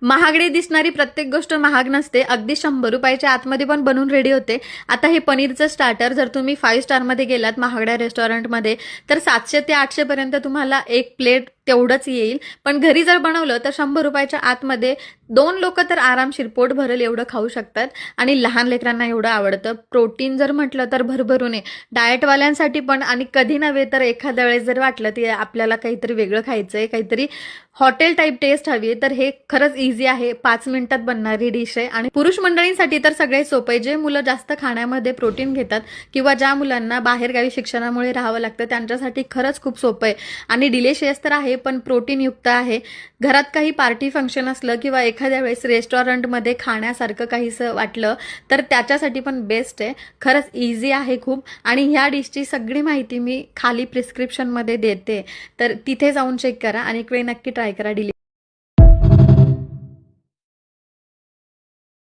महागडी दिसणारी प्रत्येक गोष्ट महाग नसते. अगदी 100 रुपयाच्या आतमध्ये पण बनवून रेडी होते. आता हे पनीरचं स्टार्टर जर तुम्ही 5 स्टारमध्ये गेलात महागड्या रेस्टॉरंटमध्ये तर 700 ते 800 पर्यंत तुम्हाला एक प्लेट तेवढंच येईल. पण घरी जर बनवलं तर 100 रुपयाच्या आतमध्ये 2 लोक तर आरामशीर पोट भरेल एवढं खाऊ शकतात. आणि लहान लेकरांना एवढं आवडतं. प्रोटीन जर म्हटलं तर भरभरून आहे. डाएटवाल्यांसाठी पण, आणि कधी नव्हे तर एखाद्या वेळेस जर वाटलं की आपल्याला काहीतरी वेगळं खायचंय, काहीतरी हॉटेल टाईप टेस्ट हवी तर हे खरंच इझी आहे. 5 मिनिटात बनणारी डिश आहे. आणि पुरुष मंडळींसाठी तर सगळ्यात सोपं आहे. जे मुलं जास्त खाण्यामध्ये प्रोटीन घेतात किंवा ज्या मुलांना बाहेरगावी शिक्षणामुळे राहावं लागतं त्यांच्यासाठी खरंच खूप सोपं आहे. आणि डिलिशियस तर आहे पण प्रोटीनयुक्त आहे. घरात काही पार्टी फंक्शन असलं किंवा एखाद्या वेळेस रेस्टॉरंटमध्ये खाण्यासारखं काहीसं वाटलं तर त्याच्यासाठी पण बेस्ट आहे. खरंच इझी आहे खूप. आणि ह्या डिशची सगळी माहिती मी खाली प्रिस्क्रिप्शनमध्ये देते, तर तिथे जाऊन चेक करा आणि एक वेळ नक्की ट्राय करा.